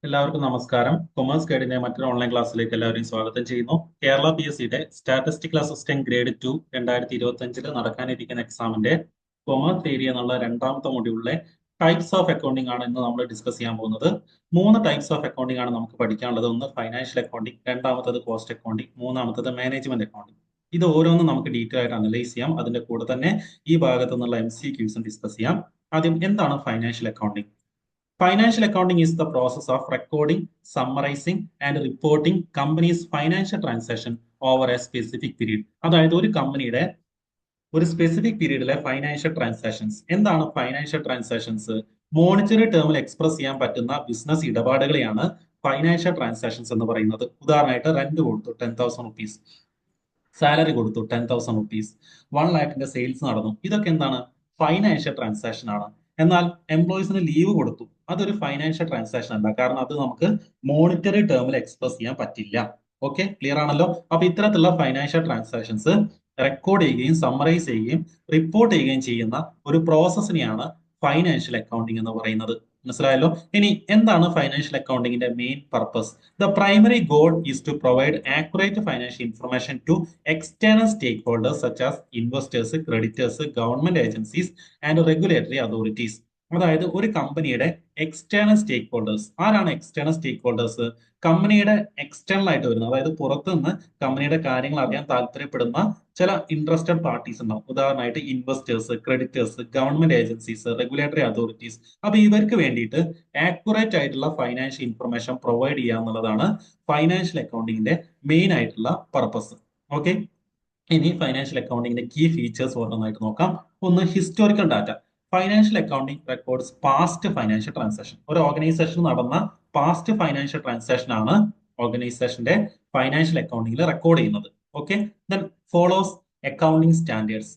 എല്ലാവർക്കും നമസ്കാരം. കൊമേഴ്സ് ഗൈഡിന്റെ മറ്റൊരു ഓൺലൈൻ ക്ലാസ്സിലേക്ക് എല്ലാവരെയും സ്വാഗതം ചെയ്യുന്നു. കേരള PSCയുടെ സ്റ്റാറ്റിസ്റ്റിക്കൽ അസിസ്റ്റന്റ് ഗ്രേഡ് 2 2025 നടക്കാനിരിക്കുന്ന എക്സാമിന്റെ കൊമേഴ്സ് ഏരിയ എന്നുള്ള രണ്ടാമത്തെ മൊഡ്യൂളിലെ ടൈപ്സ് ഓഫ് അക്കൗണ്ടിംഗ് ആണ് ഇന്ന് നമ്മൾ ഡിസ്കസ് ചെയ്യാൻ പോകുന്നത്. മൂന്ന് ടൈപ്സ് ഓഫ് അക്കൗണ്ടിംഗ് ആണ് നമുക്ക് പഠിക്കാനുള്ളത്. ഒന്ന് ഫൈനാൻഷ്യൽ അക്കൗണ്ടിംഗ്, രണ്ടാമത്തത് കോസ്റ്റ് അക്കൗണ്ടിംഗ്, മൂന്നാമത്തത് മാനേജ്മെന്റ് അക്കൗണ്ടിംഗ്. ഇത് ഓരോന്നും നമുക്ക് ഡീറ്റെയിൽ ആയിട്ട് അനലൈസ് ചെയ്യാം. അതിന്റെ കൂടെ തന്നെ ഈ ഭാഗത്തു നിന്നുള്ള MCQs ഡിസ്കസ് ചെയ്യാം. ആദ്യം എന്താണ് financial accounting? Financial accounting is the process of recording, summarizing, and reporting company's financial transaction over a specific period. അതായത് ഒരു കമ്പനിയുടെ ഒരു സ്പെസിഫിക് പീരീഡിലെ ഫൈനാൻഷ്യൽ ട്രാൻസാക്ഷൻസ്. എന്താണ് ഫൈനാൻഷ്യൽ ട്രാൻസാക്ഷൻസ്? മോണിറ്ററി ടേമിൽ എക്സ്പ്രസ് ചെയ്യാൻ പറ്റുന്ന ബിസിനസ് ഇടപാടുകളെയാണ് ഫൈനാൻഷ്യൽ ട്രാൻസാക്ഷൻസ് എന്ന് പറയുന്നത്. ഉദാഹരണമായിട്ട് റെന്റ് കൊടുത്തു 10,000 റുപ്പീസ്, സാലറി കൊടുത്തു 10,000 റുപ്പീസ്, 1 ലാഖിന്റെ സെയിൽസ് നടന്നു. ഇതൊക്കെ എന്താണ്? ഫൈനാൻഷ്യൽ ട്രാൻസാക്ഷൻ ആണ്. എന്നാൽ എംപ്ലോയീസിന് ലീവ് കൊടുത്തു, അതൊരു ഫൈനാൻഷ്യൽ ട്രാൻസാക്ഷൻ അല്ല. കാരണം അത് നമുക്ക് മോണിറ്ററി ടേമിൽ എക്സ്പ്രസ് ചെയ്യാൻ പറ്റില്ല. ഓക്കെ, ക്ലിയർ ആണല്ലോ? അപ്പൊ ഇത്തരത്തിലുള്ള ഫൈനാൻഷ്യൽ ട്രാൻസാക്ഷൻസ് റെക്കോർഡ് ചെയ്യുകയും സമ്മറൈസ് ചെയ്യുകയും റിപ്പോർട്ട് ചെയ്യുകയും ചെയ്യുന്ന ഒരു പ്രോസസ്സിനെയാണ് ഫൈനാൻഷ്യൽ അക്കൗണ്ടിങ് എന്ന് പറയുന്നത്. മനസ്സിലായല്ലോ? ഇനി എന്താണ് ഫൈനാൻഷ്യൽ അക്കൗണ്ടിങ്ങിന്റെ main purpose? The primary goal is to provide accurate financial information to external stakeholders such as investors, creditors, government agencies and regulatory authorities. അതായത് ഒരു കമ്പനിയുടെ എക്സ്റ്റേണൽ സ്റ്റേക്ക് ഹോൾഡേഴ്സ്. ആരാണ് എക്സ്റ്റേണൽ സ്റ്റേക്ക് ഹോൾഡേഴ്സ്? കമ്പനിയുടെ എക്സ്റ്റേണൽ ആയിട്ട് വരുന്നത്, അതായത് പുറത്തുനിന്ന് കമ്പനിയുടെ കാര്യങ്ങൾ അറിയാൻ താല്പര്യപ്പെടുന്ന ചില ഇൻട്രസ്റ്റഡ് പാർട്ടീസ് ഉണ്ടാവും. ഉദാഹരണമായിട്ട് investors, creditors, government agencies, regulatory authorities. അപ്പൊ ഇവർക്ക് വേണ്ടിയിട്ട് ആക്യുറേറ്റ് ആയിട്ടുള്ള ഫൈനാൻഷ്യൽ ഇൻഫർമേഷൻ പ്രൊവൈഡ് ചെയ്യുക എന്നുള്ളതാണ് ഫൈനാൻഷ്യൽ അക്കൗണ്ടിങ്ങിന്റെ മെയിൻ ആയിട്ടുള്ള പർപ്പസ്. ഓക്കെ, ഇനി ഫൈനാൻഷ്യൽ അക്കൗണ്ടിങ്ങിന്റെ കീ ഫീച്ചേഴ്സ് ഓരോന്നായിട്ട് നോക്കാം. ഒന്ന്, historical data. Financial accounting records past financial transaction. ഒരു ഓർഗനൈസേഷൻ നടന്ന പാസ്റ്റ് ഫൈനാൻഷ്യൽ ട്രാൻസാക്ഷൻ ആണ് ഓർഗനൈസേഷന്റെ ഫൈനാൻഷ്യൽ അക്കൗണ്ടിങ്ങിൽ റെക്കോർഡ് ചെയ്യുന്നത്. Okay, then follows accounting standards.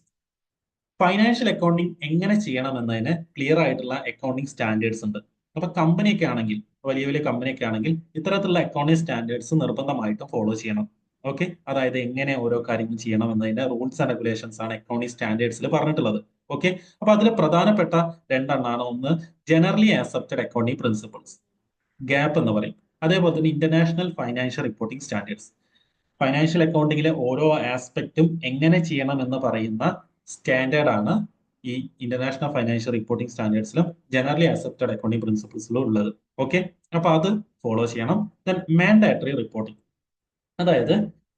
Financial accounting എങ്ങനെ ചെയ്യണം എന്നതിന് ക്ലിയർ ആയിട്ടുള്ള അക്കൗണ്ടിംഗ് സ്റ്റാൻഡേർഡ്സ് ഉണ്ട്. അപ്പൊ കമ്പനിയൊക്കെ ആണെങ്കിൽ, വലിയ വലിയ കമ്പനിയൊക്കെ ആണെങ്കിൽ ഇത്തരത്തിലുള്ള അക്കൗണ്ടിംഗ് സ്റ്റാൻഡേർഡ്സ് നിർബന്ധമായിട്ടും ഫോളോ ചെയ്യണം. ഓക്കെ, അതായത് എങ്ങനെ ഓരോ കാര്യങ്ങൾ ചെയ്യണം എന്നതിന്റെ റൂൾസ് ആൻഡ് റെഗുലേഷൻസ് ആണ് അക്കൗണ്ടിംഗ് സ്റ്റാൻഡേർഡ്സിൽ പറഞ്ഞിട്ടുള്ളത്. ഓക്കെ, അപ്പൊ അതിൽ പ്രധാനപ്പെട്ട രണ്ടെണ്ണമാണ്. ഒന്ന്, generally accepted accounting principles, GAAP എന്ന് പറയും. അതേപോലെ തന്നെ international financial reporting standards. Financial അക്കൗണ്ടിങ്ങിലെ ഓരോ ആസ്പെക്റ്റും എങ്ങനെ ചെയ്യണം എന്ന് പറയുന്ന സ്റ്റാൻഡേർഡ് ആണ് ഈ ഇന്റർനാഷണൽ ഫൈനാൻഷ്യൽ റിപ്പോർട്ടിംഗ് സ്റ്റാൻഡേർഡ്സിലും ജനറലി അക്സെപ്റ്റഡ് അക്കൗണ്ടിംഗ് പ്രിൻസിപ്പിൾസിലും ഉള്ളത്. ഓക്കെ, അപ്പൊ അത് ഫോളോ ചെയ്യണം. ദെൻ മാൻഡേറ്ററി റിപ്പോർട്ടിംഗ്, അതായത്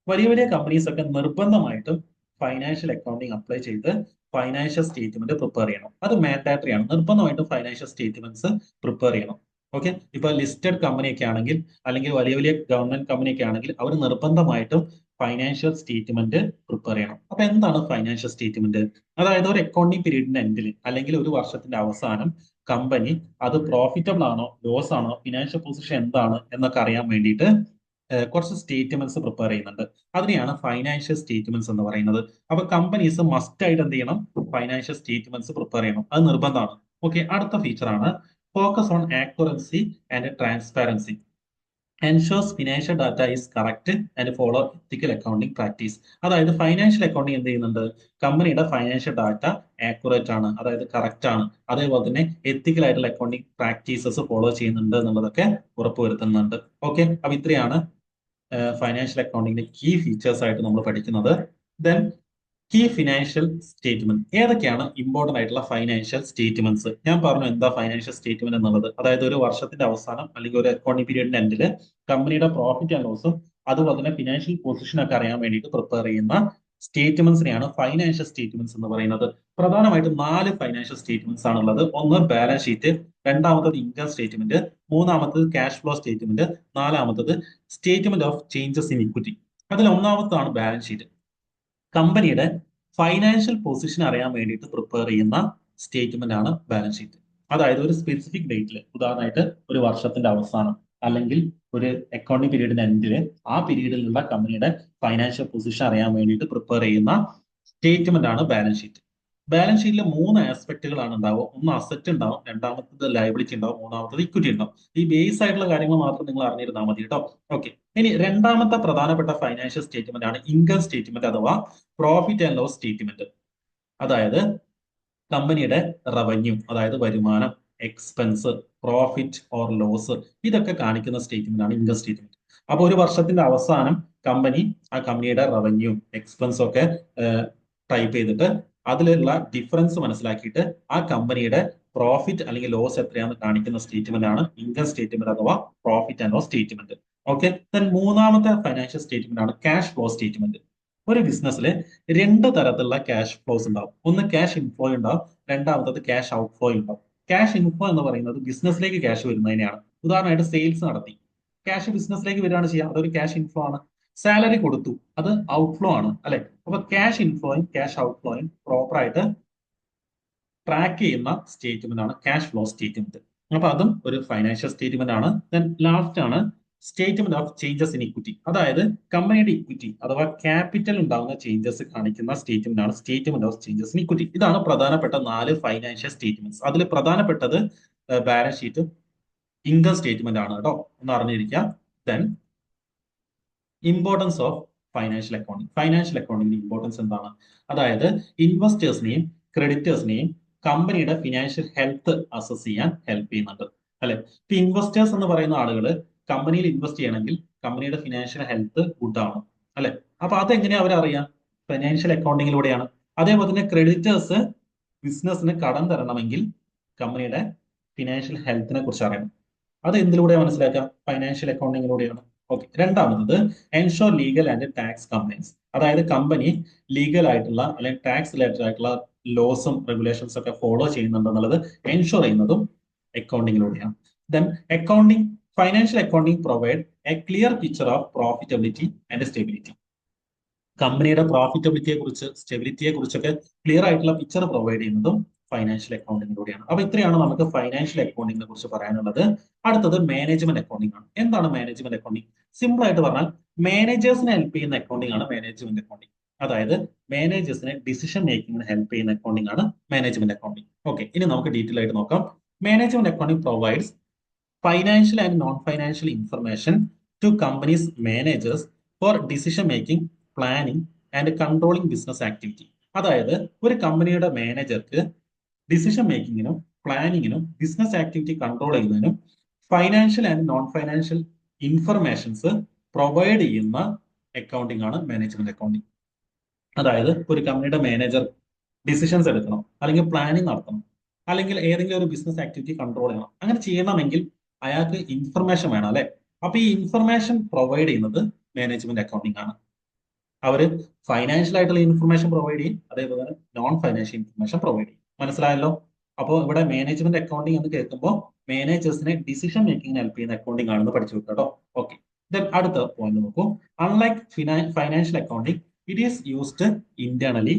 വലിയ വലിയ കമ്പനീസ് ഒക്കെ നിർബന്ധമായിട്ടും ഫൈനാൻഷ്യൽ അക്കൗണ്ടിങ് അപ്ലൈ ചെയ്ത് ഫൈനാൻഷ്യൽ സ്റ്റേറ്റ്മെന്റ് പ്രിപ്പയർ ചെയ്യണം. അത് മാൻഡാറ്ററി ആണ്. നിർബന്ധമായിട്ടും ഫൈനാൻഷ്യൽ സ്റ്റേറ്റ്മെന്റ്സ് പ്രിപ്പയർ ചെയ്യണം. ഓക്കെ, ഇപ്പൊ ലിസ്റ്റഡ് കമ്പനിയൊക്കെ ആണെങ്കിൽ, അല്ലെങ്കിൽ വലിയ വലിയ ഗവൺമെന്റ് കമ്പനിയൊക്കെ ആണെങ്കിൽ അവർ നിർബന്ധമായിട്ടും ഫൈനാൻഷ്യൽ സ്റ്റേറ്റ്മെന്റ് പ്രിപ്പയർ ചെയ്യണം. അപ്പൊ എന്താണ് ഫൈനാൻഷ്യൽ സ്റ്റേറ്റ്മെന്റ്? അതായത് ഒരു അക്കൗണ്ടിങ് പീരീഡിന്റെ എൻഡിൽ അല്ലെങ്കിൽ ഒരു വർഷത്തിന്റെ അവസാനം കമ്പനി അത് പ്രോഫിറ്റബിൾ ആണോ, ലോസ് ആണോ, ഫിനാൻഷ്യൽ പൊസിഷൻ എന്താണ് എന്നൊക്കെ അറിയാൻ വേണ്ടിയിട്ട് കുറച്ച് സ്റ്റേറ്റ്മെന്റ്സ് പ്രിപ്പയർ ചെയ്യുന്നുണ്ട്. അതിനെയാണ് ഫൈനാൻഷ്യൽ സ്റ്റേറ്റ്മെന്റ്സ് എന്ന് പറയുന്നത്. അപ്പൊ കമ്പനീസ് മസ്റ്റ് ആയിട്ട് എന്ത് ചെയ്യണം? ഫൈനാൻഷ്യൽ സ്റ്റേറ്റ്മെന്റ്സ് പ്രിപ്പയർ ചെയ്യണം. അത് നിർബന്ധമാണ്. ഓക്കെ, അടുത്ത ഫീച്ചർ ആണ് focus on ആക്യുറൻസി and transparency. Ensures financial data is correct and follow ethical accounting practice. അതായത് ഫൈനാൻഷ്യൽ അക്കൗണ്ടിംഗ് എന്ത് ചെയ്യുന്നുണ്ട്? കമ്പനിയുടെ ഫൈനാൻഷ്യൽ ഡാറ്റ ആക്യുറേറ്റ് ആണ്, അതായത് കറക്റ്റ് ആണ്. അതേപോലെ തന്നെ എത്തിക്കൽ ആയിട്ടുള്ള അക്കൗണ്ടിംഗ് പ്രാക്ടീസസ് ഫോളോ ചെയ്യുന്നുണ്ട് എന്നുള്ളതൊക്കെ ഉറപ്പുവരുത്തുന്നുണ്ട്. ഓക്കെ, അപ്പൊ ഇത്രയാണ് ഫൈനാൻഷ്യൽ അക്കൗണ്ടിങ്ങിന്റെ കീ ഫീച്ചേഴ്സ് ആയിട്ട് നമ്മൾ പഠിക്കുന്നത്. Then key financial statement. ഏതൊക്കെയാണ് ഇമ്പോർട്ടന്റ് ആയിട്ടുള്ള ഫൈനാൻഷ്യൽ സ്റ്റേറ്റ്മെന്റ്സ്? ഞാൻ പറഞ്ഞു എന്താ ഫൈനാൻഷ്യൽ സ്റ്റേറ്റ്മെന്റ് എന്നുള്ളത്. അതായത് ഒരു വർഷത്തിന്റെ അവസാനം അല്ലെങ്കിൽ ഒരു അക്കൗണ്ടിംഗ് പീരീഡിന്റെ എൻഡിൽ കമ്പനിയുടെ പ്രോഫിറ്റ് ആൻഡ് ലോസും അതുപോലെ തന്നെ ഫിനാൻഷ്യൽ പൊസിഷൻ ഒക്കെ അറിയാൻ വേണ്ടിയിട്ട് പ്രിപ്പയർ ചെയ്യുന്ന സ്റ്റേറ്റ്മെന്റ്സിനെയാണ് ഫൈനാൻഷ്യൽ സ്റ്റേറ്റ്മെന്റ്സ് എന്ന് പറയുന്നത്. പ്രധാനമായിട്ടും 4 ഫൈനാൻഷ്യൽ സ്റ്റേറ്റ്മെന്റ്സ് ആണുള്ളത്. ഒന്ന്, ബാലൻസ് ഷീറ്റ്. രണ്ടാമത്തത് ഇൻകം സ്റ്റേറ്റ്മെന്റ്. മൂന്നാമത്തത് ക്യാഷ് ഫ്ലോ സ്റ്റേറ്റ്മെന്റ്. നാലാമത്തത് statement of changes in equity. അതിൽ ഒന്നാമത്താണ് ബാലൻസ് ഷീറ്റ്. കമ്പനിയുടെ ഫൈനാൻഷ്യൽ പൊസിഷൻ അറിയാൻ വേണ്ടിയിട്ട് പ്രിപ്പയർ ചെയ്യുന്ന സ്റ്റേറ്റ്മെന്റ് ആണ് ബാലൻസ് ഷീറ്റ്. അതായത് ഒരു സ്പെസിഫിക് ഡേറ്റിൽ, ഉദാഹരണമായിട്ട് ഒരു വർഷത്തിന്റെ അവസാനം അല്ലെങ്കിൽ ഒരു അക്കൗണ്ടിംഗ് പീരീഡിന്റെ എൻഡിൽ ആ പീരീഡിലുള്ള കമ്പനിയുടെ ഫൈനാൻഷ്യൽ പൊസിഷൻ അറിയാൻ വേണ്ടിയിട്ട് പ്രിപ്പയർ ചെയ്യുന്ന സ്റ്റേറ്റ്മെന്റ് ആണ് ബാലൻസ് ഷീറ്റ്. ബാലൻസ് ഷീറ്റിൽ 3 ആസ്പെക്ടുകളാണ് ഉണ്ടാവുക. ഒന്ന് അസറ്റ് ഉണ്ടാവും, രണ്ടാമത്തത് ലയബിലിറ്റി ഉണ്ടാവും, മൂന്നാമത്തത് ഇക്വിറ്റി ഉണ്ടാവും. ഈ ബേസ് ആയിട്ടുള്ള കാര്യങ്ങൾ മാത്രം നിങ്ങൾ അറിഞ്ഞിരുന്നാൽ മതി കേട്ടോ. ഓക്കെ, ഇനി രണ്ടാമത്തെ പ്രധാനപ്പെട്ട ഫൈനാൻഷ്യൽ സ്റ്റേറ്റ്മെന്റ് ആണ് ഇൻകം സ്റ്റേറ്റ്മെന്റ് അഥവാ പ്രോഫിറ്റ് ആൻഡ് ലോസ് സ്റ്റേറ്റ്മെന്റ്. അതായത് കമ്പനിയുടെ റവന്യൂ, അതായത് വരുമാനം എക്സ്പെൻസ്, പ്രോഫിറ്റ് ഓർ ലോസ്, ഇതൊക്കെ കാണിക്കുന്ന സ്റ്റേറ്റ്മെന്റ് ആണ് ഇൻകം സ്റ്റേറ്റ്മെന്റ്. അപ്പൊ ഒരു വർഷത്തിന്റെ അവസാനം കമ്പനി ആ കമ്പനിയുടെ റവന്യൂ, എക്സ്പെൻസ് ഒക്കെ ടൈപ്പ് ചെയ്തിട്ട് അതിലുള്ള ഡിഫറൻസ് മനസ്സിലാക്കിയിട്ട് ആ കമ്പനിയുടെ പ്രോഫിറ്റ് അല്ലെങ്കിൽ ലോസ് എത്രയാണെന്ന് കാണിക്കുന്ന സ്റ്റേറ്റ്മെന്റ് ആണ് ഇൻകം സ്റ്റേറ്റ്മെന്റ് അഥവാ profit and loss statement. Okay, then മൂന്നാമത്തെ ഫൈനാൻഷ്യൽ സ്റ്റേറ്റ്മെന്റ് ആണ് ക്യാഷ് ഫ്ലോ സ്റ്റേറ്റ്മെന്റ്. ഒരു ബിസിനസ്സിൽ രണ്ട് തരത്തിലുള്ള ക്യാഷ് ഫ്ലോസ് ഉണ്ടാവും. ഒന്ന് ക്യാഷ് ഇൻഫ്ലോ ഉണ്ടാവും, രണ്ടാമത്തത് ക്യാഷ് ഔട്ട്ഫ്ലോ ഉണ്ടാവും. ക്യാഷ് ഇൻഫ്ലോ എന്ന് പറയുന്നത് ബിസിനസ്സിലേക്ക് ക്യാഷ് വരുന്നതിനെയാണ്. ഉദാഹരണമായിട്ട് സെയിൽസ് നടത്തി ക്യാഷ് ബിസിനസ്സിലേക്ക് വരികയാണ് ചെയ്യുക, അതൊരു ക്യാഷ് ഇൻഫ്ലോ ആണ്. സാലറി കൊടുത്തു, അത് ഔട്ട്ഫ്ലോ ആണ്, അല്ലെ? അപ്പൊ ക്യാഷ് ഇൻഫ്ലോയും ക്യാഷ് ഔട്ട്ഫ്ലോയും പ്രോപ്പറായിട്ട് ട്രാക്ക് ചെയ്യുന്ന സ്റ്റേറ്റ്മെന്റ് ആണ് ക്യാഷ് ഫ്ലോ സ്റ്റേറ്റ്മെന്റ്. അപ്പൊ അതും ഒരു ഫൈനാൻഷ്യൽ സ്റ്റേറ്റ്മെന്റ് ആണ്. ദെൻ ലാസ്റ്റ് ആണ് statement of changes in equity. അതായത് കമ്പനിയുടെ ഇക്വിറ്റി അഥവാ ക്യാപിറ്റൽ ഉണ്ടാകുന്ന ചേഞ്ചസ് കാണിക്കുന്ന സ്റ്റേറ്റ്മെന്റ് ആണ് statement of changes in equity. ഇതാണ് പ്രധാനപ്പെട്ട 4 ഫൈനാൻഷ്യൽ സ്റ്റേറ്റ്മെന്റ്സ്. അതിൽ പ്രധാനപ്പെട്ടത് ബാലൻസ് ഷീറ്റ്, ഇൻകം സ്റ്റേറ്റ്മെന്റ് ആണ് കേട്ടോ, ഒന്ന് അറിഞ്ഞിരിക്കാം. Then importance of financial accounting. Financial അക്കൗണ്ടിങ്ങിന്റെ ഇമ്പോർട്ടൻസ് എന്താണ്? അതായത് ഇൻവെസ്റ്റേഴ്സിനെയും ക്രെഡിറ്റേഴ്സിനെയും കമ്പനിയുടെ ഫിനാൻഷ്യൽ ഹെൽത്ത് അസസ് ചെയ്യാൻ ഹെൽപ്പ് ചെയ്യുന്നുണ്ട്, അല്ലെ? ഇപ്പൊ ഇൻവെസ്റ്റേഴ്സ് എന്ന് പറയുന്ന ആളുകൾ കമ്പനിയിൽ ഇൻവെസ്റ്റ് ചെയ്യണമെങ്കിൽ കമ്പനിയുടെ ഫിനാൻഷ്യൽ ഹെൽത്ത് ഗുഡ് ആണ്, അല്ലെ? അപ്പൊ അതെങ്ങനെയാ അവരറിയാം? ഫൈനാൻഷ്യൽ അക്കൗണ്ടിങ്ങിലൂടെയാണ്. അതേപോലെ തന്നെ ക്രെഡിറ്റേഴ്സ് ബിസിനസ്സിന് കടം തരണമെങ്കിൽ കമ്പനിയുടെ ഫിനാൻഷ്യൽ ഹെൽത്തിനെ കുറിച്ച് അറിയണം. അത് എന്തിലൂടെ മനസ്സിലാക്കാം? ഫൈനാൻഷ്യൽ അക്കൗണ്ടിങ്ങിലൂടെയാണ്. ഓക്കെ, രണ്ടാമത് ensure legal and tax compliance. അതായത് കമ്പനി ലീഗൽ ആയിട്ടുള്ള അല്ലെങ്കിൽ ടാക്സ് റിലേറ്റഡ് ആയിട്ടുള്ള ലോസും റെഗുലേഷൻസ് ഒക്കെ ഫോളോ ചെയ്യുന്നുണ്ടെന്നുള്ളത് എൻഷോർ ചെയ്യുന്നതും അക്കൗണ്ടിങ്ങിലൂടെയാണ്. Then accounting, financial accounting provide a clear picture of profitability and stability. കമ്പനിയുടെ പ്രോഫിറ്റബിലിറ്റിയെ കുറിച്ച്, സ്റ്റെബിലിറ്റിയെ കുറിച്ചൊക്കെ ക്ലിയർ ആയിട്ടുള്ള പിക്ചർ പ്രൊവൈഡ് ചെയ്യുന്നതും ഫൈനാൻഷ്യൽ അക്കൗണ്ടിങ്ങിലൂടെയാണ്. അപ്പൊ ഇത്രയാണ് നമുക്ക് ഫൈനാൻഷ്യൽ അക്കൗണ്ടിങ്ങിനെ കുറിച്ച് പറയാനുള്ളത്. അടുത്തത് മാനേജ്മെന്റ് അക്കൗണ്ടിംഗ് ആണ്. എന്താണ് മാനേജ്മെന്റ് അക്കൗണ്ടിംഗ്? സിമ്പിൾ ആയിട്ട് പറഞ്ഞാൽ മാനേജേഴ്സിനെ ഹെൽപ്പ് ചെയ്യുന്ന അക്കൗണ്ടിംഗ് ആണ് മാനേജ്മെന്റ് അക്കൗണ്ടിംഗ്. അതായത് മാനേജേഴ്സിനെ ഡിസിഷൻ മേക്കിങ്ങിന് ഹെൽപ്പ് ചെയ്യുന്ന അക്കൗണ്ടിംഗ് ആണ് മാനേജ്മെന്റ് അക്കൗണ്ടിംഗ്. ഓക്കെ, ഇനി നമുക്ക് ഡീറ്റെയിൽ ആയിട്ട് നോക്കാം. Management accounting provides financial and non financial information to companies managers for decision making, planning and controlling business activity. അതായത് ഒരു കമ്പനിയുടെ മാനേജർക്ക് ഡിസിഷൻ മേക്കിങ്ങിനും പ്ലാനിങ്ങിനും ബിസിനസ് ആക്ടിവിറ്റി കൺട്രോൾ ചെയ്യുന്നതിനും financial and non financial informations provide ചെയ്യുന്ന അക്കൗണ്ടിംഗ് ആണ് മാനേജ്മെന്റ് അക്കൗണ്ടിംഗ്. അതായത് ഒരു കമ്പനിയുടെ മാനേജർ ഡിസിഷൻസ് എടുക്കണം, അല്ലെങ്കിൽ പ്ലാനിങ് നടത്തണം, അല്ലെങ്കിൽ ഏതെങ്കിലും ഒരു ബിസിനസ് ആക്ടിവിറ്റി കൺട്രോൾ ചെയ്യണം. അങ്ങനെ ചെയ്യണമെങ്കിൽ അയാൾക്ക് ഇൻഫർമേഷൻ വേണം, അല്ലെ? അപ്പൊ ഈ ഇൻഫർമേഷൻ പ്രൊവൈഡ് ചെയ്യുന്നത് മാനേജ്മെന്റ് അക്കൗണ്ടിംഗ് ആണ്. അവര് ഫൈനാൻഷ്യൽ ആയിട്ടുള്ള ഇൻഫർമേഷൻ പ്രൊവൈഡ് ചെയ്യും, അതേപോലെ തന്നെ നോൺ ഫൈനാൻഷ്യൽ ഇൻഫർമേഷൻ പ്രൊവൈഡ് ചെയ്യും. മനസ്സിലായല്ലോ? അപ്പോൾ ഇവിടെ മാനേജ്മെന്റ് അക്കൗണ്ടിംഗ് എന്ന് കേൾക്കുമ്പോൾ മാനേജേഴ്സിനെ ഡിസിഷൻ മേക്കിംഗിന് ഹെൽപ്പ് ചെയ്യുന്ന അക്കൗണ്ടിംഗ് ആണെന്ന് പഠിച്ചു വെക്കുക കേട്ടോ. ഓക്കെ, ദെൻ അടുത്ത പോയിന്റ് നോക്കൂ. Unlike financial accounting, it is used internally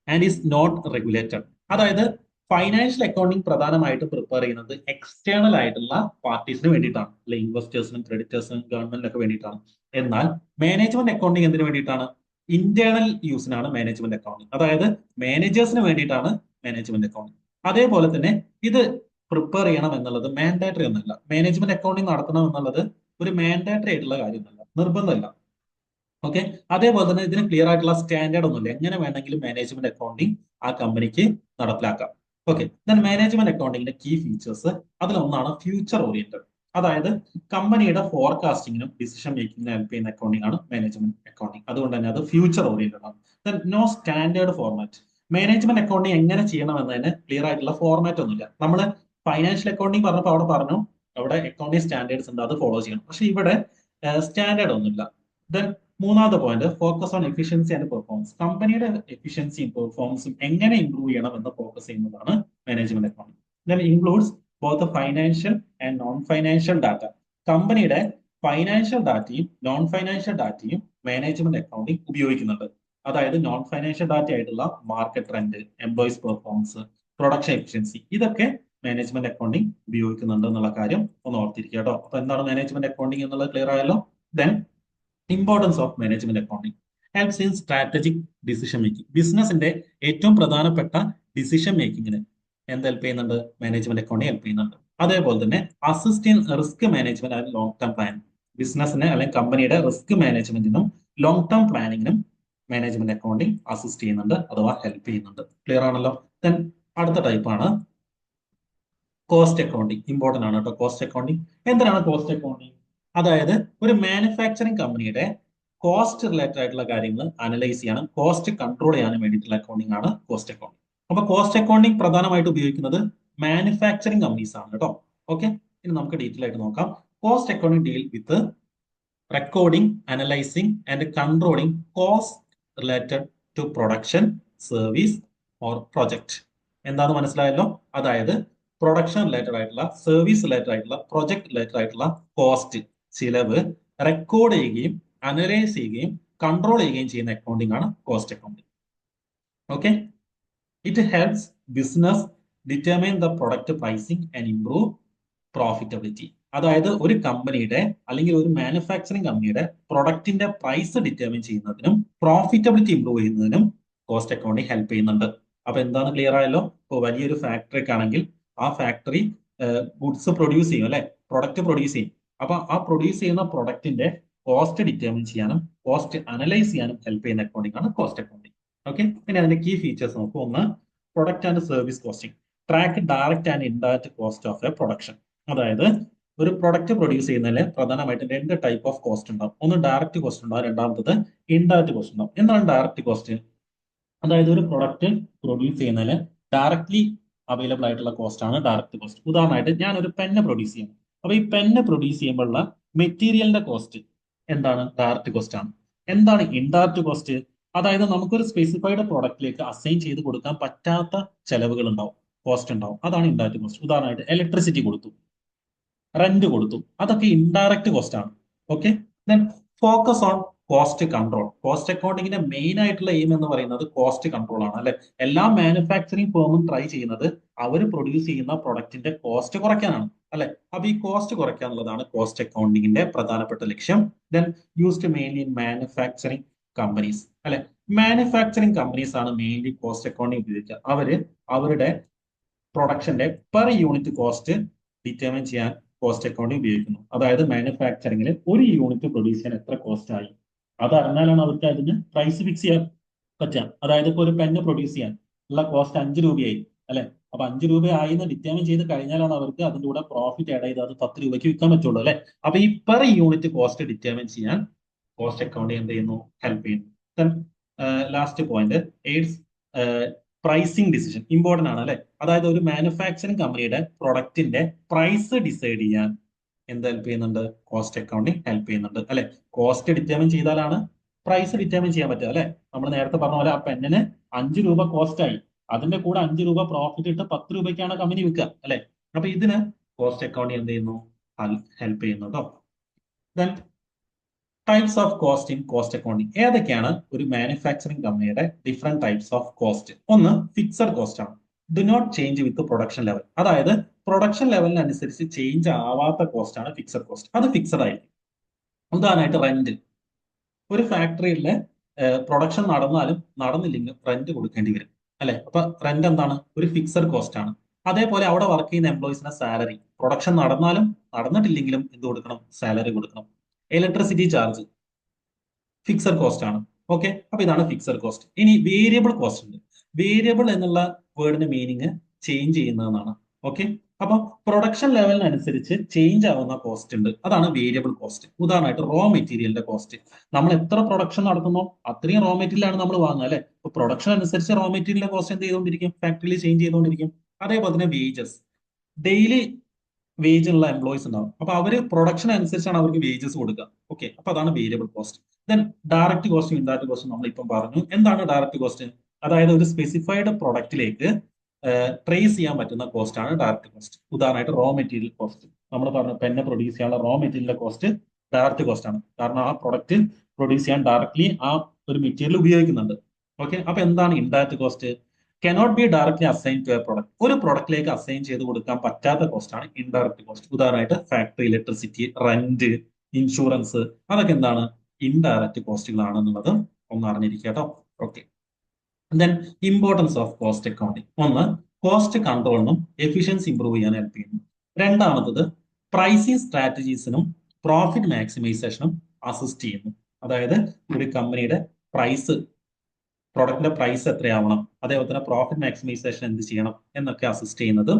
and is not regulated. അതായത് ഫൈനാൻഷ്യൽ അക്കൗണ്ടിംഗ് പ്രധാനമായിട്ടും പ്രിപ്പയർ ചെയ്യുന്നത് എക്സ്റ്റേണൽ ആയിട്ടുള്ള പാർട്ടീസിന് വേണ്ടിയിട്ടാണ്, അല്ലെ? ഇൻവെസ്റ്റേഴ്സിനും ക്രെഡിറ്റേഴ്സിനും ഗവൺമെന്റിനൊക്കെ വേണ്ടിയിട്ടാണ്. എന്നാൽ മാനേജ്മെന്റ് അക്കൗണ്ടിംഗ് എന്തിനു വേണ്ടിയിട്ടാണ്? ഇന്റേണൽ യൂസിനാണ് മാനേജ്മെന്റ് അക്കൗണ്ടിംഗ്. അതായത് മാനേജേഴ്സിന് വേണ്ടിയിട്ടാണ് മാനേജ്മെന്റ് അക്കൗണ്ടിംഗ്. അതേപോലെ തന്നെ ഇത് പ്രിപ്പയർ ചെയ്യണം എന്നുള്ളത് മാൻഡേറ്ററി ഒന്നുമല്ല. മാനേജ്മെന്റ് അക്കൗണ്ടിംഗ് നടത്തണം എന്നുള്ളത് ഒരു മാൻഡേറ്ററി ആയിട്ടുള്ള കാര്യമൊന്നുമല്ല, നിർബന്ധമല്ല. ഓക്കെ, അതേപോലെ തന്നെ ഇതിന് ക്ലിയർ ആയിട്ടുള്ള സ്റ്റാൻഡേർഡ് ഒന്നുമില്ല. എങ്ങനെ വേണമെങ്കിലും മാനേജ്മെന്റ് അക്കൗണ്ടിംഗ് ആ കമ്പനിക്ക് നടപ്പിലാക്കാം. ഓക്കെ, ദെൻ മാനേജ്മെന്റ് അക്കൗണ്ടിങ്ങിന്റെ കീ ഫീച്ചേഴ്സ്, അതിലൊന്നാണ് ഫ്യൂച്ചർ ഓറിയന്റഡ്. അതായത് കമ്പനിയുടെ ഫോർകാസ്റ്റിംഗിനും ഡിസിഷൻ മേക്കിങ്ങിനും ഹെൽപ്പ് ചെയ്യുന്ന അക്കൗണ്ടിംഗ് ആണ് മാനേജ്മെന്റ് അക്കൗണ്ടിംഗ്. അതുകൊണ്ട് തന്നെ അത് ഫ്യൂച്ചർ ഓറിയന്റഡ് ആണ്. Then no standard format. Management accounting എങ്ങനെ ചെയ്യണം എന്നതിന് ക്ലിയർ ആയിട്ടുള്ള ഫോർമാറ്റ് ഒന്നുമില്ല. നമ്മൾ ഫൈനാൻഷ്യൽ അക്കൗണ്ടിംഗ് പറഞ്ഞപ്പോൾ അവിടെ പറഞ്ഞു അവിടെ അക്കൗണ്ടിംഗ് സ്റ്റാൻഡേർഡ്സ് ഉണ്ട്, അത് ഫോളോ ചെയ്യണം. പക്ഷെ ഇവിടെ സ്റ്റാൻഡേർഡ് ഒന്നുമില്ല. ദെൻ മൂന്നാമത്തെ point, focus on efficiency and performance. കമ്പനിയുടെ എഫിഷ്യൻസിയും പെർഫോമൻസും എങ്ങനെ ഇംപ്രൂവ് ചെയ്യണം എന്ന് ഫോക്കസ് ചെയ്യുന്നതാണ് management accounting. Then includes both financial and non financial data. കമ്പനിയുടെ ഫൈനാൻഷ്യൽ ഡാറ്റയും നോൺ ഫൈനാൻഷ്യൽ ഡാറ്റയും മാനേജ്മെന്റ് അക്കൗണ്ടിംഗ് ഉപയോഗിക്കുന്നുണ്ട്. അതായത് നോൺ ഫൈനാൻഷ്യൽ ഡാറ്റ ആയിട്ടുള്ള market trend, employees performance, production efficiency, ഇതൊക്കെ മാനേജ്മെന്റ് അക്കൗണ്ടിംഗ് ഉപയോഗിക്കുന്നുണ്ട് എന്നുള്ള കാര്യം ഒന്ന് ഓർത്തിരിക്കുക കേട്ടോ. അപ്പൊ എന്താണ് മാനേജ്മെന്റ് അക്കൗണ്ടിംഗ് എന്നുള്ളത് ക്ലിയർ ആയല്ലോ. Then importance of management accounting helps in strategic decision making. ബിസിനസിന്റെ ഏറ്റവും പ്രധാനപ്പെട്ട ഡിസിഷൻ മേക്കിങ്ങിന് എന്ത് ഹെൽപ്പ് ചെയ്യുന്നുണ്ട്? മാനേജ്മെന്റ് അക്കൗണ്ടിംഗ് ഹെൽപ്പ് ചെയ്യുന്നുണ്ട്. അതേപോലെ തന്നെ assist in risk management and long term planning. ബിസിനസിന് അല്ലെങ്കിൽ കമ്പനിയുടെ റിസ്ക് മാനേജ്മെന്റിനും ലോങ് ടേം പ്ലാനിങ്ങിനും മാനേജ്മെന്റ് അക്കൗണ്ടിംഗ് അസിസ്റ്റ് ചെയ്യുന്നുണ്ട് അഥവാ ഹെൽപ്പ് ചെയ്യുന്നുണ്ട്. ക്ലിയർ ആണല്ലോ. ദെൻ അടുത്ത ടൈപ്പാണ് കോസ്റ്റ് അക്കൗണ്ടിങ് ഇമ്പോർട്ടന്റ് ആണ് കേട്ടോ. കോസ്റ്റ് അക്കൗണ്ടിങ് എന്തിനാണ് കോസ്റ്റ് അക്കൗണ്ടിങ്? അതായത് ഒരു മാനുഫാക്ചറിങ് കമ്പനിയുടെ കോസ്റ്റ് റിലേറ്റഡ് ആയിട്ടുള്ള കാര്യങ്ങൾ അനലൈസ് ചെയ്യാനും കോസ്റ്റ് കൺട്രോൾ ചെയ്യാനും വേണ്ടിയിട്ടുള്ള അക്കൗണ്ടിങ് ആണ് കോസ്റ്റ് അക്കൗണ്ടിങ്. അപ്പൊ കോസ്റ്റ് അക്കൗണ്ടിങ് പ്രധാനമായിട്ട് ഉപയോഗിക്കുന്നത് മാനുഫാക്ചറിങ് കമ്പനീസ് ആണ് കേട്ടോ. ഓക്കെ, ഇനി നമുക്ക് ഡീറ്റെയിൽ ആയിട്ട് നോക്കാം. Cost accounting deal with recording, analysing and controlling cost related to production, service or project. എന്താന്ന് മനസ്സിലായല്ലോ? അതായത് പ്രൊഡക്ഷൻ റിലേറ്റഡ് ആയിട്ടുള്ള, സർവീസ് റിലേറ്റഡ് ആയിട്ടുള്ള, പ്രൊജക്ട് റിലേറ്റഡ് ആയിട്ടുള്ള കോസ്റ്റ്, ചിലവ് റെക്കോർഡ് ചെയ്യുകയും അനലൈസ് ചെയ്യുകയും കൺട്രോൾ ചെയ്യുകയും ചെയ്യുന്ന അക്കൗണ്ടിംഗ് ആണ് cost accounting. Okay, it helps business determine the product pricing and improve profitability. അതായത് ഒരു കമ്പനിയുടെ അല്ലെങ്കിൽ ഒരു മാനുഫാക്ചറിങ് കമ്പനിയുടെ പ്രൊഡക്റ്റിന്റെ പ്രൈസ് ഡിറ്റർമിൻ ചെയ്യുന്നതിനും പ്രോഫിറ്റബിലിറ്റി ഇംപ്രൂവ് ചെയ്യുന്നതിനും കോസ്റ്റ് അക്കൗണ്ടിങ് ഹെൽപ്പ് ചെയ്യുന്നുണ്ട്. അപ്പൊ എന്താണ് ക്ലിയർ ആയല്ലോ? ഇപ്പോൾ വലിയൊരു ഫാക്ടറിക്ക് ആണെങ്കിൽ ആ ഫാക്ടറി ഗുഡ്സ് പ്രൊഡ്യൂസ് ചെയ്യും അല്ലെ, പ്രൊഡക്റ്റ് പ്രൊഡ്യൂസ് ചെയ്യും. അപ്പൊ ആ പ്രൊഡ്യൂസ് ചെയ്യുന്ന പ്രൊഡക്റ്റിന്റെ കോസ്റ്റ് ഡിറ്റർമിൻ ചെയ്യാനും കോസ്റ്റ് അനലൈസ് ചെയ്യാനും ഹെൽപ്പ് ചെയ്യുന്ന അക്കൗണ്ടിങ് ആണ് കോസ്റ്റ് അക്കൗണ്ടിങ്. ഓക്കെ, ഇനി അതിന്റെ കീ ഫീച്ചേഴ്സ് നോക്കൂ. ഒന്ന്, product and service costing. Track direct and indirect cost of A production. അതായത് ഒരു പ്രൊഡക്റ്റ് പ്രൊഡ്യൂസ് ചെയ്യുന്നതിൽ പ്രധാനമായിട്ടും രണ്ട് ടൈപ്പ് ഓഫ് കോസ്റ്റ് ഉണ്ടാവും. ഒന്ന് ഡയറക്റ്റ് കോസ്റ്റ് ഉണ്ടാവും, രണ്ടാമത്തത് ഇൻഡയറക്റ്റ് കോസ്റ്റ് ഉണ്ടാവും. എന്താണ് ഡയറക്റ്റ് കോസ്റ്റ്? അതായത് ഒരു പ്രൊഡക്റ്റ് പ്രൊഡ്യൂസ് ചെയ്യുന്നതിൽ ഡയറക്ട്ലി അവൈലബിൾ ആയിട്ടുള്ള കോസ്റ്റ് ആണ് ഡയറക്റ്റ് കോസ്റ്റ്. ഉദാഹരണമായിട്ട് ഞാൻ ഒരു പെന്ന് പ്രൊഡ്യൂസ് ചെയ്യണം. അപ്പൊ ഈ പെന്ന് പ്രൊഡ്യൂസ് ചെയ്യുമ്പോഴുള്ള മെറ്റീരിയലിന്റെ കോസ്റ്റ് എന്താണ്? ഡയറക്റ്റ് കോസ്റ്റ് ആണ്. എന്താണ് ഇൻഡയറക്റ്റ് കോസ്റ്റ്? അതായത് നമുക്കൊരു സ്പെസിഫൈഡ് പ്രൊഡക്റ്റിലേക്ക് അസൈൻ ചെയ്ത് കൊടുക്കാൻ പറ്റാത്ത ചെലവുകൾ ഉണ്ടാവും, കോസ്റ്റ് ഉണ്ടാവും. അതാണ് ഇൻഡയറക്റ്റ് കോസ്റ്റ്. ഉദാഹരണമായിട്ട് ഇലക്ട്രിസിറ്റി കൊടുത്തു, റെന്റ് കൊടുത്തു, അതൊക്കെ ഇൻഡയറക്റ്റ് കോസ്റ്റ് ആണ്. Okay, then focus on cost control. Cost അക്കൗണ്ടിങ്ങിന്റെ മെയിൻ ആയിട്ടുള്ള എയിം എന്ന് പറയുന്നത് കോസ്റ്റ് കൺട്രോൾ ആണ് അല്ലെ. എല്ലാ മാനുഫാക്ചറിങ് ഫേമും ട്രൈ ചെയ്യുന്നത് അവർ പ്രൊഡ്യൂസ് ചെയ്യുന്ന പ്രൊഡക്റ്റിന്റെ കോസ്റ്റ് കുറയ്ക്കാനാണ് അല്ലെ. അപ്പൊ ഈ കോസ്റ്റ് കുറയ്ക്കാനുള്ളതാണ് കോസ്റ്റ് അക്കൗണ്ടിങ്ങിന്റെ പ്രധാനപ്പെട്ട ലക്ഷ്യം. Then used mainly in manufacturing companies അല്ലെ. മാനുഫാക്ചറിങ് കമ്പനീസ് ആണ് മെയിൻലി കോസ്റ്റ് അക്കൗണ്ടിങ് ഉപയോഗിക്കുക. അവര് അവരുടെ പ്രൊഡക്ഷന്റെ പെർ യൂണിറ്റ് കോസ്റ്റ് ഡിറ്റർമിൻ ചെയ്യാൻ കോസ്റ്റ് അക്കൗണ്ടിങ് ഉപയോഗിക്കുന്നു. അതായത് മാനുഫാക്ചറിംഗിൽ ഒരു യൂണിറ്റ് പ്രൊഡ്യൂസ് ചെയ്യാൻ എത്ര കോസ്റ്റ് ആയി അതറിഞ്ഞാലാണ് അവർക്ക് അതിന് പ്രൈസ് ഫിക്സ് ചെയ്യാൻ പറ്റുക. അതായത് ഇപ്പോൾ ഒരു പെന്ന് പ്രൊഡ്യൂസ് ചെയ്യാൻ ഉള്ള കോസ്റ്റ് 5 രൂപയായി അല്ലെ. അപ്പൊ 5 രൂപയായി എന്ന് ഡിറ്റർമിൻ ചെയ്ത് കഴിഞ്ഞാലാണ് അവർക്ക് അതിന്റെ കൂടെ പ്രോഫിറ്റ് ആഡ് ചെയ്ത് അത് 10 രൂപയ്ക്ക് വിൽക്കാൻ പറ്റുള്ളൂ അല്ലെ. അപ്പൊ ഈ പെർ യൂണിറ്റ് കോസ്റ്റ് ഡിറ്റർമിൻ ചെയ്യാൻ കോസ്റ്റ് അക്കൗണ്ടിങ് എന്ത് ചെയ്യുന്നു? ഹെൽപ്പ് ചെയ്യുന്നു. Last point, AIDS pricing decision. Important ആണ് അല്ലെ. അതായത് ഒരു മാനുഫാക്ചറിംഗ് കമ്പനിയുടെ പ്രൊഡക്റ്റിന്റെ പ്രൈസ് ഡിസൈഡ് ചെയ്യാൻ എന്ത് ഹെൽപ്പ് ചെയ്യുന്നുണ്ട്? കോസ്റ്റ് അക്കൗണ്ടിങ് ഹെൽപ്പ് ചെയ്യുന്നുണ്ട് അല്ലെ. കോസ്റ്റ് ഡിറ്റർമിൻ ചെയ്താലാണ് പ്രൈസ് ഡിറ്റർമിൻ ചെയ്യാൻ പറ്റുക അല്ലെ. നമ്മൾ നേരത്തെ പറഞ്ഞ പോലെ ആ പെന്നിന് 5 രൂപ കോസ്റ്റ് ആയി, അതിന്റെ കൂടെ 5 രൂപ പ്രോഫിറ്റ് ഇട്ട് 10 രൂപയ്ക്കാണ് കമ്പനി വിൽക്കുക അല്ലെ. അപ്പൊ ഇതിന് കോസ്റ്റ് അക്കൗണ്ടിങ് എന്ത് ചെയ്യുന്നു? ഹെൽപ്പ് ചെയ്യുന്നു കേട്ടോ. Then types of cost in cost accounting. ഏതൊക്കെയാണ് ഒരു മാനുഫാക്ചറിംഗ് കമ്പനിയുടെ ഡിഫറെന്റ് ടൈപ്സ് ഓഫ് കോസ്റ്റ്? ഒന്ന്, ഫിക്സഡ് കോസ്റ്റ് ആണ്. Do not change with production level. അതായത് പ്രൊഡക്ഷൻ ലെവലിനനുസരിച്ച് ചേഞ്ച് ആവാത്ത കോസ്റ്റ് ആണ് ഫിക്സഡ് കോസ്റ്റ്. അത് ഫിക്സഡ് ആയിരിക്കും. ഉദാഹരണമായിട്ട് റെന്റ്. ഒരു ഫാക്ടറിയിലെ പ്രൊഡക്ഷൻ നടന്നാലും നടന്നില്ലെങ്കിലും റെന്റ് കൊടുക്കേണ്ടി വരും അല്ലെ. അപ്പൊ റെന്റ് എന്താണ്? ഒരു ഫിക്സഡ് കോസ്റ്റ് ആണ്. അതേപോലെ അവിടെ വർക്ക് ചെയ്യുന്ന എംപ്ലോയീസിന്റെ സാലറി, പ്രൊഡക്ഷൻ നടന്നാലും നടന്നിട്ടില്ലെങ്കിലും എന്ത് കൊടുക്കണം? സാലറി കൊടുക്കണം. ഇലക്ട്രിസിറ്റി ചാർജ് ഫിക്സഡ് കോസ്റ്റ് ആണ്. ഓക്കെ, അപ്പൊ ഇതാണ് ഫിക്സഡ് കോസ്റ്റ്. ഇനി വേരിയബിൾ കോസ്റ്റ് ഉണ്ട്. വേരിയബിൾ എന്നുള്ള വേർഡിന്റെ മീനിങ് ചേഞ്ച് ചെയ്യുന്നതെന്നാണ്. ഓക്കെ, അപ്പൊ പ്രൊഡക്ഷൻ ലെവലിനനുസരിച്ച് ചേഞ്ച് ആവുന്ന കോസ്റ്റ് ഉണ്ട്, അതാണ് വേരിയബിൾ കോസ്റ്റ്. ഉദാഹരണമായിട്ട് റോ മെറ്റീരിയലിന്റെ കോസ്റ്റ്. നമ്മൾ എത്ര പ്രൊഡക്ഷൻ നടത്തുന്നോ അത്രയും റോ മെറ്റീരിയൽ ആണ് നമ്മൾ വാങ്ങുക അല്ലെ. അപ്പൊ പ്രൊഡക്ഷൻ അനുസരിച്ച് റോ മെറ്റീരിയലിന്റെ കോസ്റ്റ് എന്ത് ചെയ്തുകൊണ്ടിരിക്കും? ഫാക്ടറിയിൽ ചേഞ്ച് ചെയ്തുകൊണ്ടിരിക്കും. അതേപോലെ തന്നെ വേജസ്, ഡെയിലി വേജ് ഉള്ള എംപ്ലോയീസ് ഉണ്ടാവും. അപ്പൊ അവര് പ്രൊഡക്ഷൻ അനുസരിച്ചാണ് അവർക്ക് വേജസ് കൊടുക്കുക. ഓക്കെ, അപ്പൊ അതാണ് വേരിയബിൾ കോസ്റ്റ്. ദെൻ ഡയറക്റ്റ് കോസ്റ്റും ഇൻഡയറക്റ്റ് കോസ്റ്റും നമ്മൾ ഇപ്പം പറഞ്ഞു. എന്താണ് ഡയറക്റ്റ് കോസ്റ്റ്? അതായത് ഒരു സ്പെസിഫൈഡ് പ്രൊഡക്റ്റിലേക്ക് ട്രേസ് ചെയ്യാൻ പറ്റുന്ന കോസ്റ്റ് ആണ് ഡയറക്റ്റ് കോസ്റ്റ്. ഉദാഹരണമായിട്ട് റോ മെറ്റീരിയൽ കോസ്റ്റ്. നമ്മൾ പറഞ്ഞു പെന്ന് പ്രൊഡ്യൂസ് ചെയ്യാനുള്ള റോ മെറ്റീരിയലിന്റെ കോസ്റ്റ് ഡയറക്റ്റ് കോസ്റ്റ് ആണ്. കാരണം ആ പ്രൊഡക്റ്റ് പ്രൊഡ്യൂസ് ചെയ്യാൻ ഡയറക്ട്ലി ആ ഒരു മെറ്റീരിയൽ ഉപയോഗിക്കുന്നുണ്ട്. ഓക്കെ, അപ്പൊ എന്താണ് indirect cost? Cannot be directly assign to a product. ഒരു പ്രൊഡക്റ്റിലേക്ക് അസൈൻ ചെയ്ത് കൊടുക്കാൻ പറ്റാത്ത കോസ്റ്റ് ആണ് ഇൻഡയറക്റ്റ് കോസ്റ്റ്. ഉദാഹരണമായിട്ട് ഫാക്ടറി ഇലക്ട്രിസിറ്റി, റെന്റ്, ഇൻഷുറൻസ്, അതൊക്കെ എന്താണ്? ഇൻഡയറക്റ്റ് കോസ്റ്റുകളാണെന്നുള്ളത് ഒന്ന് അറിഞ്ഞിരിക്കുക കേട്ടോ. Okay, then importance of cost accounting. ഒന്ന്, കോസ്റ്റ് കൺട്രോളിനും എഫിഷ്യൻസി ഇംപ്രൂവ് ചെയ്യാൻ ഹെൽപ്പ് ചെയ്യുന്നു. രണ്ടാമത്തത്, പ്രൈസിങ് സ്ട്രാറ്റജീസിനും പ്രോഫിറ്റ് മാക്സിമൈസേഷനും അസിസ്റ്റ് ചെയ്യുന്നു. അതായത് ഒരു കമ്പനിയുടെ പ്രൈസ്, പ്രൊഡക്റ്റിന്റെ പ്രൈസ് എത്രയാവണം, അതേപോലെ തന്നെ പ്രോഫിറ്റ് മാക്സിമൈസേഷൻ എന്ത് ചെയ്യണം എന്നൊക്കെ അസിസ്റ്റ് ചെയ്യുന്നത്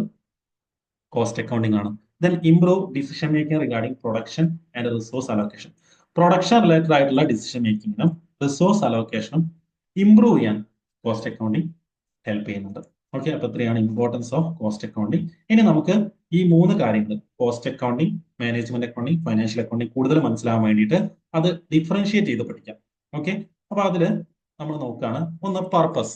കോസ്റ്റ് അക്കൗണ്ടിംഗ് ആണ്. Then improve decision making regarding production and resource allocation. Production related ആയിട്ടുള്ള ഡിസിഷൻ മേക്കിങ്ങിനും റിസോഴ്സ് അലോക്കേഷനും ഇംപ്രൂവ് ചെയ്യാൻ കോസ്റ്റ് അക്കൗണ്ടിങ് ഹെൽപ്പ് ചെയ്യുന്നുണ്ട്. ഓക്കെ, അപ്പൊ ഇത്രയാണ് ഇമ്പോർട്ടൻസ് ഓഫ് കോസ്റ്റ് അക്കൗണ്ടിങ്. ഇനി നമുക്ക് ഈ മൂന്ന് കാര്യങ്ങൾ cost accounting, management accounting, financial accounting കൂടുതൽ മനസ്സിലാവാൻ വേണ്ടിയിട്ട് അത് ഡിഫറൻഷിയേറ്റ് ചെയ്ത് പഠിക്കാം. ഓക്കെ, അപ്പൊ അതില് നമ്മൾ നോക്കുകയാണ് ഒന്ന് പർപ്പസ്.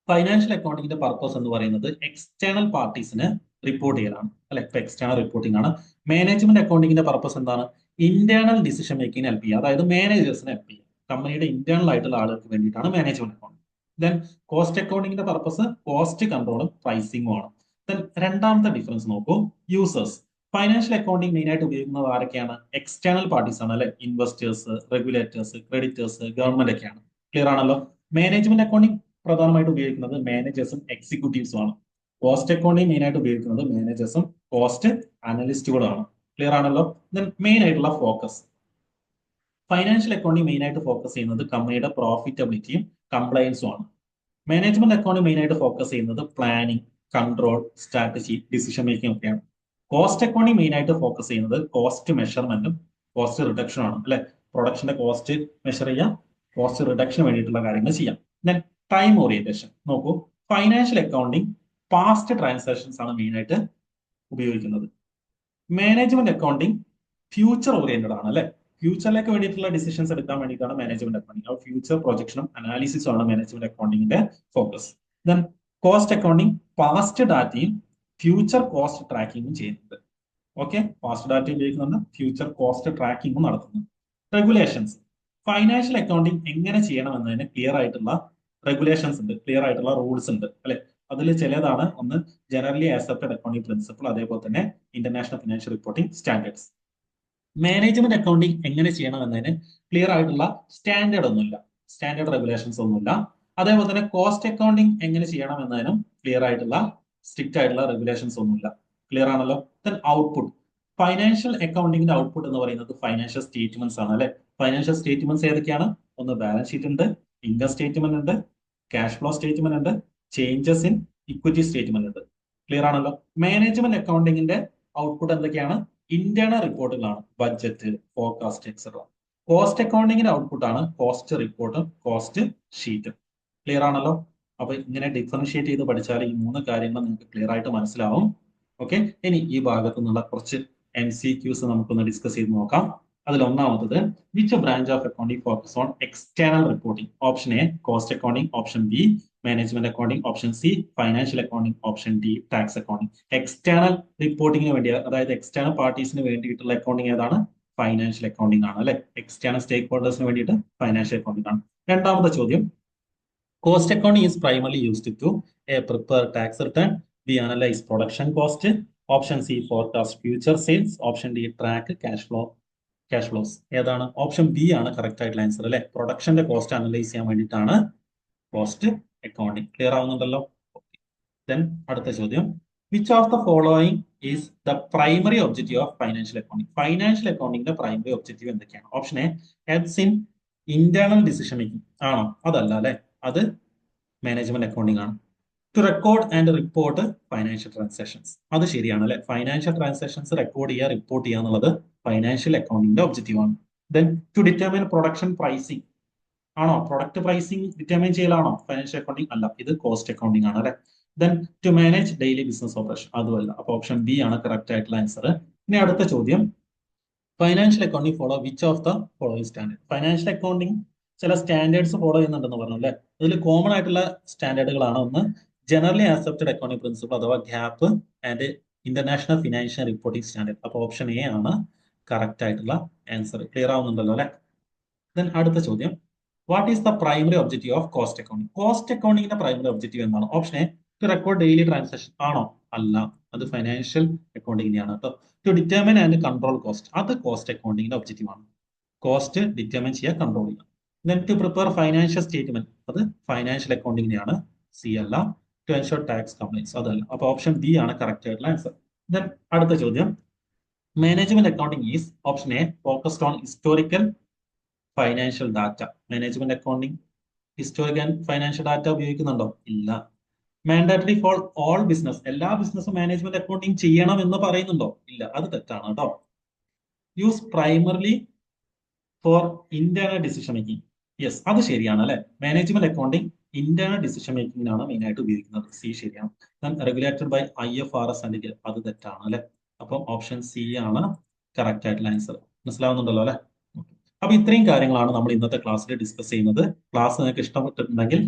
ഫൈനാൻഷ്യൽ അക്കൗണ്ടിങ്ങിന്റെ പർപ്പസ് എന്ന് പറയുന്നത് എക്സ്റ്റേണൽ പാർട്ടീസിന് റിപ്പോർട്ട് ചെയ്യലാണ്, അല്ലെ? ഇപ്പൊ എക്സ്റ്റേണൽ റിപ്പോർട്ടിംഗ് ആണ്. മാനേജ്മെന്റ് അക്കൗണ്ടിങ്ങിന്റെ പർപ്പസ് എന്താണ്? ഇന്റേണൽ ഡിസിഷൻ മേക്കിംഗ് ഹെൽപ്പ് ചെയ്യുക, അതായത് മാനേജേഴ്സിന് ഹെൽപ്പ് ചെയ്യുക. കമ്പനിയുടെ ഇന്റേണൽ ആയിട്ടുള്ള ആളുകൾക്ക് വേണ്ടിയിട്ടാണ് മാനേജ്മെന്റ് അക്കൗണ്ടിങ്. ദെൻ കോസ്റ്റ് അക്കൗണ്ടിങ്ങിന്റെ പർപ്പസ് കോസ്റ്റ് കൺട്രോളും പ്രൈസിംഗും ആണ്. ദെൻ രണ്ടാമത്തെ ഡിഫറൻസ് നോക്കൂ, യൂസേഴ്സ്. ഫൈനാൻഷ്യൽ അക്കൗണ്ടിങ് മെയിൻ ആയിട്ട് ഉപയോഗിക്കുന്നത് ആരൊക്കെയാണ്? എക്സ്റ്റേണൽ പാർട്ടീസ് ആണ്, അല്ലെ? ഇൻവെസ്റ്റേഴ്സ്, റെഗുലേറ്റേഴ്സ്, ക്രെഡിറ്റേഴ്സ്, ഗവൺമെന്റ് ഒക്കെയാണ്. ക്ലിയർ ആണല്ലോ? മാനേജ്മെന്റ് അക്കൗണ്ടിങ് പ്രധാനമായിട്ട് ഉപയോഗിക്കുന്നത് മാനേജേഴ്സും എക്സിക്യൂട്ടീവ്സും ആണ്. കോസ്റ്റ് അക്കൗണ്ടിങ് മെയിൻ ആയിട്ട് ഉപയോഗിക്കുന്നത് മാനേജേഴ്സും കോസ്റ്റ് അനലിസ്റ്റുകളുമാണ്. ക്ലിയർ ആണല്ലോ? ദെൻ മെയിൻ ആയിട്ടുള്ള ഫോക്കസ്, ഫൈനാൻഷ്യൽ അക്കൗണ്ടിങ് മെയിൻ ആയിട്ട് ഫോക്കസ് ചെയ്യുന്നത് കമ്പനിയുടെ പ്രോഫിറ്റബിലിറ്റിയും കംപ്ലയൻസും ആണ്. മാനേജ്മെന്റ് അക്കൗണ്ടിങ് മെയിൻ ആയിട്ട് ഫോക്കസ് ചെയ്യുന്നത് planning, control, strategy, decision making ഒക്കെയാണ്. കോസ്റ്റ് അക്കൗണ്ടിങ് മെയിൻ ആയിട്ട് ഫോക്കസ് ചെയ്യുന്നത് കോസ്റ്റ് മെഷർമെന്റും കോസ്റ്റ് റിഡക്ഷനും ആണ്, അല്ലെ? പ്രൊഡക്ഷന്റെ കോസ്റ്റ് മെഷർ ചെയ്യാം, കോസ്റ്റ് റിഡക്ഷന് വേണ്ടിയിട്ടുള്ള കാര്യങ്ങൾ ചെയ്യാം. ദെൻ ടൈം ഓറിയന്റേഷൻ നോക്കൂ, ഫൈനാൻഷ്യൽ അക്കൗണ്ടിങ് പാസ്റ്റ് ട്രാൻസാക്ഷൻസ് ആണ് മെയിൻ ആയിട്ട് ഉപയോഗിക്കുന്നത്. മാനേജ്മെന്റ് അക്കൗണ്ടിങ് ഫ്യൂച്ചർ ഓറിയന്റഡ് ആണ്, അല്ലെ? ഫ്യൂച്ചറിലേക്ക് വേണ്ടിയിട്ടുള്ള ഡിസിഷൻസ് എടുക്കാൻ വേണ്ടിയിട്ടാണ് മാനേജ്മെന്റ് അക്കൗണ്ടിങ്. ആ ഫ്യൂച്ചർ പ്രൊജക്ഷനും അനാലിസിസും ആണ് മാനേജ്മെന്റ് അക്കൗണ്ടിങ്ങിന്റെ focus. Then cost accounting past ഡാറ്റയും ഫ്യൂച്ചർ കോസ്റ്റ് ട്രാക്കിങ്ങും ചെയ്യുന്നുണ്ട്. ഓക്കെ, പാസ്റ്റ് ഡാറ്റ ഉപയോഗിക്കുന്നുണ്ട്, ഫ്യൂച്ചർ കോസ്റ്റ് ട്രാക്കിങ്ങും നടത്തുന്നു. റെഗുലേഷൻസ്, ഫൈനാൻഷ്യൽ അക്കൗണ്ടിങ് എങ്ങനെ ചെയ്യണമെന്നതിന് ക്ലിയർ ആയിട്ടുള്ള റെഗുലേഷൻസ് ഉണ്ട്, ക്ലിയർ ആയിട്ടുള്ള റൂൾസ് ഉണ്ട്, അല്ലെ? അതിൽ ചിലതാണ് ഒന്ന് ജനറലി ആക്സെപ്റ്റഡ് അക്കൗണ്ടിംഗ് പ്രിൻസിപ്പിൾ, അതേപോലെ തന്നെ international financial reporting standards. Management accounting എങ്ങനെ ചെയ്യണമെന്നതിന് ക്ലിയർ ആയിട്ടുള്ള സ്റ്റാൻഡേർഡ് ഒന്നുമില്ല, സ്റ്റാൻഡേർഡ് റെഗുലേഷൻസ് ഒന്നുമില്ല. അതേപോലെ തന്നെ കോസ്റ്റ് അക്കൗണ്ടിംഗ് എങ്ങനെ ചെയ്യണം എന്നതിനും ക്ലിയർ ആയിട്ടുള്ള സ്ട്രിക്റ്റ് ആയിട്ടുള്ള റെഗുലേഷൻസ് ഒന്നുമില്ല. ക്ലിയർ ആണല്ലോ? ദെൻ ഔട്ട്പുട്ട്, ഫൈനാൻഷ്യൽ അക്കൗണ്ടിങ്ങിന്റെ ഔട്ട്പുട്ട് എന്ന് പറയുന്നത് ഫൈനാൻഷ്യൽ സ്റ്റേറ്റ്മെന്റ്സ് ആണ്, അല്ലെ? ഫൈനാൻഷ്യൽ സ്റ്റേറ്റ്മെന്റ്സ് ഏതൊക്കെയാണ്? ഒന്ന് ബാലൻസ് ഷീറ്റ് ഉണ്ട്, ഇൻകം സ്റ്റേറ്റ്മെന്റ് ഉണ്ട്, ക്യാഷ് ഫ്ലോ സ്റ്റേറ്റ്മെന്റ് ഉണ്ട്, ചേഞ്ചസ് ഇൻ ഇക്വിറ്റി സ്റ്റേറ്റ്മെന്റ് ഉണ്ട്. ക്ലിയർ ആണല്ലോ? മാനേജ്മെന്റ് അക്കൗണ്ടിങ്ങിന്റെ ഔട്ട്പുട്ട് എന്തൊക്കെയാണ്? ഇന്റേണൽ റിപ്പോർട്ടുകളാണ്, ബഡ്ജറ്റ്, ഫോർകാസ്റ്റ് എക്സെട്ര. കോസ്റ്റ് അക്കൗണ്ടിങ്ങിന്റെ ഔട്ട്പുട്ട് ആണ് കോസ്റ്റ് റിപ്പോർട്ടും കോസ്റ്റ് ഷീറ്റും. ക്ലിയർ ആണല്ലോ? അപ്പൊ ഇങ്ങനെ ഡിഫറൻഷിയേറ്റ് ചെയ്ത് പഠിച്ചാൽ ഈ മൂന്ന് കാര്യങ്ങൾ നിങ്ങൾക്ക് ക്ലിയർ ആയിട്ട് മനസ്സിലാവും. ഓക്കെ, ഇനി ഈ ഭാഗത്തു നിന്നുള്ള കുറച്ച് MCQs നമുക്കൊന്ന് ഡിസ്കസ് ചെയ്ത് നോക്കാം. അതിൽ ഒന്നാമത്തത്, which branch of accounting focus on external reporting? Option a cost accounting, option b management accounting, option c financial accounting, option d tax accounting. External റിപ്പോർട്ടിംഗിന് വേണ്ടി, അതായത് എക്സ്റ്റേണൽ പാർട്ടീസിന് വേണ്ടിയിട്ടുള്ള അക്കൗണ്ടിംഗ് ഏതാണ്? ഫൈനാൻഷ്യൽ അക്കൗണ്ടിംഗ് ആണ്, അല്ലെ? എക്സ്റ്റേണൽ സ്റ്റേക്ക് ഹോൾഡേഴ്സിന് വേണ്ടിയിട്ട് ഫൈനാൻഷ്യൽ അക്കൗണ്ടിംഗ് ആണ്. രണ്ടാമത്തെ ചോദ്യം, cost accounting is primarily used to A. Prepare tax return, B. Analyze production cost, option C. Forecast future sales, option D. Track cash flows. ഏതാണ്? Option b ആണ് correct ആയിട്ടുള്ള answer, അല്ലെ? പ്രൊഡക്ഷന്റെ cost analyse ചെയ്യാൻ വേണ്ടിയിട്ടാണ് കോസ്റ്റ് അക്കൗണ്ടിങ്. ക്ലിയർ ആവുന്നുണ്ടല്ലോ? Then അടുത്ത ചോദ്യം, which of the following is the primary objective of financial accounting? Financial അക്കൗണ്ടിങ്ങിന്റെ പ്രൈമറി ഒബ്ജക്റ്റീവ് എന്തൊക്കെയാണ്? Option a helps in internal decision making ആണോ? അതല്ല, അല്ലെ? അത് മാനേജ്മെന്റ് അക്കൗണ്ടിംഗ് ആണ്. To record and report financial transactions, അത് ശരിയാണ്, അല്ലെ? ഫൈനാൻഷ്യൽ ട്രാൻസാക്ഷൻസ് റെക്കോർഡ് ചെയ്യുക, റിപ്പോർട്ട് ചെയ്യുക എന്നുള്ളത് ഫൈനാൻഷ്യൽ അക്കൗണ്ടിങ്ങിന്റെ ഒബ്ജക്റ്റീവ് ആണ്. Then to determine production pricing ആണോ? പ്രൊഡക്റ്റ് പ്രൈസിംഗ് ഡിറ്റർമിൻ ചെയ്യലാണോ ഫൈനാൻഷ്യൽ അക്കൗണ്ടിംഗ്? അല്ല, ഇത് കോസ്റ്റ് അക്കൗണ്ടിംഗ് ആണ്, അല്ലെ? Then to manage daily business operation, അതുമല്ല. അപ്പൊ ഓപ്ഷൻ ബി ആണ് കറക്റ്റ് ആയിട്ടുള്ള ആൻസർ. ഇനി അടുത്ത ചോദ്യം, financial accounting follow which of the following standard? Financial accounting ചില സ്റ്റാൻഡേർഡ്സ് ഫോളോ ചെയ്യുന്നുണ്ടെന്ന് പറഞ്ഞു, അല്ലെ? അതിൽ കോമൺ ആയിട്ടുള്ള സ്റ്റാൻഡേർഡുകളാണ് ഒന്ന് ജനറലി ആക്സെപ്റ്റഡ് അക്കൗണ്ടിംഗ് പ്രിൻസിപ്പിൾ അഥവാ GAAP and international financial reporting standard. അപ്പൊ ഓപ്ഷൻ എ ആണ് കറക്റ്റ് ആയിട്ടുള്ള ആൻസർ. ക്ലിയർ ആവുന്നുണ്ടല്ലോ, അല്ലെ? ദെൻ അടുത്ത ചോദ്യം, what is the primary objective of cost accounting? Cost അക്കൗണ്ടിങ്ങിന്റെ പ്രൈമറി ഒബ്ജക്റ്റീവ് എന്താണ്? Option A to record daily transaction ആണോ? അല്ല, അത് ഫൈനാൻഷ്യൽ അക്കൗണ്ടിങ്ങിനെയാണ് കേട്ടോ. To determine and control cost, അത് കോസ്റ്റ് അക്കൗണ്ടിങ്ങിന്റെ ഒബ്ജക്റ്റീവ് ആണ്. കോസ്റ്റ് ഡിറ്റർമിൻ ചെയ്യുക, കൺട്രോൾ ചെയ്യുക. Then to prepare financial statement, അത് ഫൈനാൻഷ്യൽ അക്കൗണ്ടിങ്ങിനെയാണ്, സി അല്ല. ടു എൻഷുർ ടാക്സ് കംപ്ലൈൻസ്, അതല്ല. അപ്പൊ ഓപ്ഷൻ ബി ആണ് കറക്റ്റ് ആയിട്ടുള്ള ആൻസർ. ദെൻ അടുത്ത ചോദ്യം, management accounting is option A focused on historical financial data. Management accounting historical financial data ഉപയോഗിക്കുന്നുണ്ടോ? ഇല്ല. മാൻഡാറ്ററി ഫോർ ഓൾ ബിസിനസ്, എല്ലാ ബിസിനസ്സും മാനേജ്മെന്റ് അക്കൗണ്ടിങ് ചെയ്യണം എന്ന് പറയുന്നുണ്ടോ? ഇല്ല, അത് തെറ്റാണ് കേട്ടോ. Use primarily for internal decision making. Yes, അത് ശരിയാണ് അല്ലെ. മാനേജ്മെന്റ് അക്കൗണ്ടിങ് ഇന്റേണൽ ഡിസിഷൻ മേക്കിംഗിനാണ് മെയിൻ ആയിട്ട് ഉപയോഗിക്കുന്നത്. സി ശരിയാണ്. റെഗുലേറ്റഡ് ബൈ IFRS ആൻഡ് അത് തെറ്റാണ് അല്ലെ. അപ്പം ഓപ്ഷൻ സി ആണ് കറക്റ്റ് ആയിട്ടുള്ള ആൻസർ. മനസ്സിലാവുന്നുണ്ടല്ലോ അല്ലെ. അപ്പൊ ഇത്രയും കാര്യങ്ങളാണ് നമ്മൾ ഇന്നത്തെ ക്ലാസ്സിൽ ഡിസ്കസ് ചെയ്യുന്നത്. ക്ലാസ് നിങ്ങൾക്ക് ഇഷ്ടപ്പെട്ടിട്ടുണ്ടെങ്കിൽ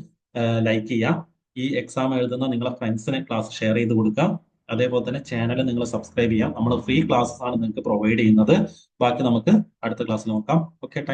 ലൈക്ക് ചെയ്യാം. ഈ എക്സാം എഴുതുന്ന നിങ്ങളെ ഫ്രണ്ട്സിന് ക്ലാസ് ഷെയർ ചെയ്ത് കൊടുക്കാം. അതേപോലെ തന്നെ ചാനൽ നിങ്ങൾ സബ്സ്ക്രൈബ് ചെയ്യാം. നമ്മൾ ഫ്രീ ക്ലാസ്സസ് ആണ് നിങ്ങൾക്ക് പ്രൊവൈഡ് ചെയ്യുന്നത്. ബാക്കി നമുക്ക് അടുത്ത ക്ലാസ്സിൽ നോക്കാം. ഓക്കെ.